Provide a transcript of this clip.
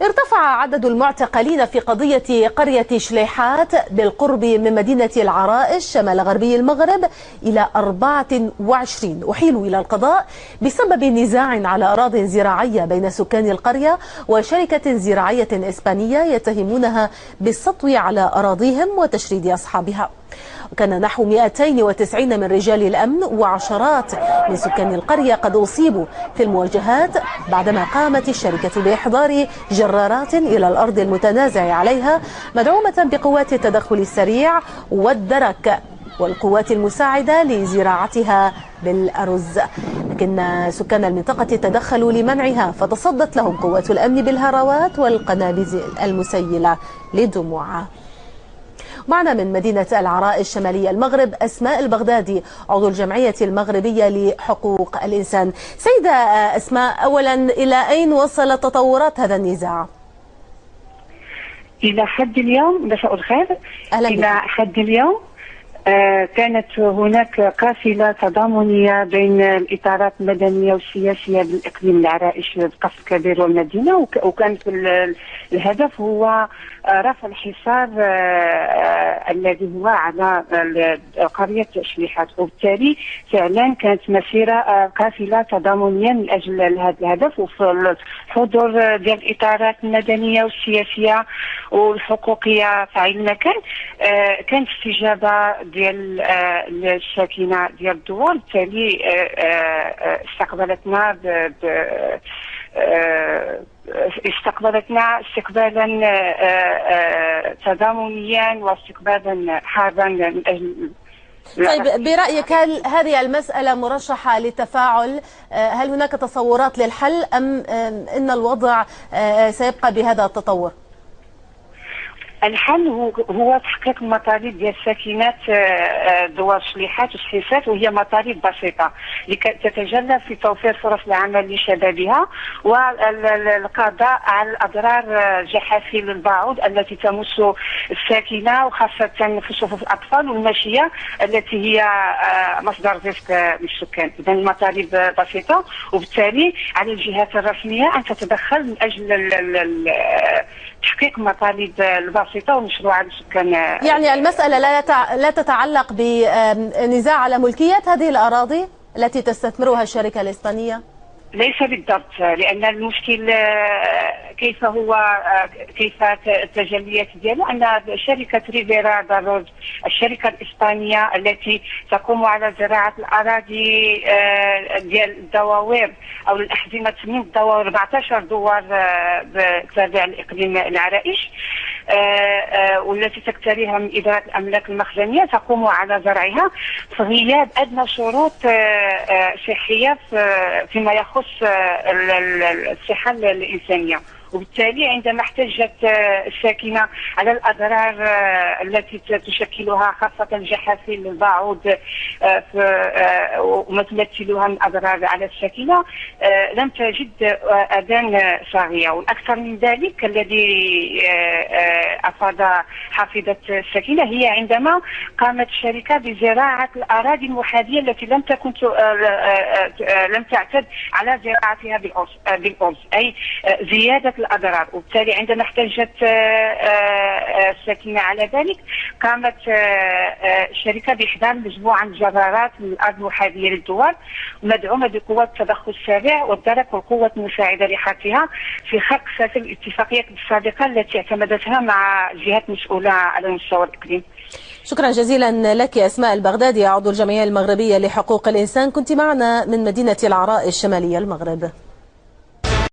ارتفع عدد المعتقلين في قضية قرية شليحات بالقرب من مدينة العرائش شمال غربي المغرب إلى 24 أحيلوا إلى القضاء بسبب نزاع على أراضٍ زراعية بين سكان القرية وشركة زراعية إسبانية يتهمونها بالسطو على أراضيهم وتشريد أصحابها. وكان نحو 290 من رجال الأمن وعشرات من سكان القرية قد أصيبوا في المواجهات بعدما قامت الشركة بإحضار جرارات إلى الأرض المتنازع عليها مدعومة بقوات التدخل السريع والدرك والقوات المساعدة لزراعتها بالأرز، لكن سكان المنطقة تدخلوا لمنعها فتصدت لهم قوات الأمن بالهراوات والقنابل المسيلة للدموع. معنا من مدينة العرائش شمالي المغرب أسماء البغدادي عضو الجمعية المغربية لحقوق الإنسان. سيدة أسماء، أولا إلى أين وصلت تطورات هذا النزاع؟ إلى حد اليوم مساء الخير. إلى حد اليوم كانت هناك قافلة تضامنية بين الإطارات المدنية والسياسية بالإقليم العرائش القصر الكبير والمدينة، وكان الهدف هو رفع الحصار الذي هو على قرية شليحات، وبالتالي فعلا كانت مسيرة قافلة تضامنية من أجل هذا الهدف، وفي الحضور ديال الإطارات المدنية والسياسية والحقوقية في عين المكان كانت استجابة ديال الساكنه ديال الدوار، بالتالي استقبلتنا استقبالا تضامنيا واستقبالا حارا من اجل. طيب، برأيك هل هذه المسألة مرشحة للتفاعل؟ هل هناك تصورات للحل أم إن الوضع سيبقى بهذا التطور؟ الحل هو تحقيق المطالب ديال ساكنات دوار شليحات وسحيسات، وهي مطالب بسيطه تتجلى في توفير فرص العمل لشبابها والقضاء على الاضرار جحافل البعوض التي تمس الساكنه، وخاصه في صفوف الاطفال والماشيه التي هي مصدر رزق للسكان. اذا المطالب بسيطه، وبالتالي على الجهات الرسميه ان تتدخل من اجل تحقيق مطالب البسيطة ومشروعة للسكان. يعني المسألة لا تتعلق بنزاع على ملكية هذه الأراضي التي تستثمرها الشركة الإسبانية؟ ليس بالضبط، لأن المشكل كيف التجليات ديالو أن شركة ريفيرا داروز الشركة الإسبانية التي تقوم على زراعة الأراضي ديال الدواوير أو الأحزمة من الدواوير 14 دوار تابع لإقليم العرائش والتي تكتريها من إدارة الأملاك المخزنية، تقوم على زرعها في غياب أدنى شروط صحية فيما يخص الصحة الإنسانية. وبالتالي عندما احتجت الساكنة على الأضرار التي تشكلها خاصة جحافل البعوض ومتمثلها من أضرار على الساكنة، لم تجد أذان صاغية. والأكثر من ذلك الذي أفاد حافظة الساكنة هي عندما قامت الشركة بزراعة الأراضي المحاذية التي لم تعتد على زراعتها بالأرز، أي زيادة الأضرار. وبالتالي عندما احتجت الساكنة على ذلك قامت الشركة بإحضار مجموعة من الجرارات من الأرض المحاذية للدوار مدعومة بقوات التدخل السريع والدرك والقوات المساعدة لحقها في خرق سافل الاتفاقيات السابقة التي اعتمدتها مع جهات مسؤولة على مستوى الإقليم. شكرا جزيلا لك أسماء البغدادي عضو الجمعية المغربية لحقوق الإنسان، كنت معنا من مدينة العرائش شمالي المغرب.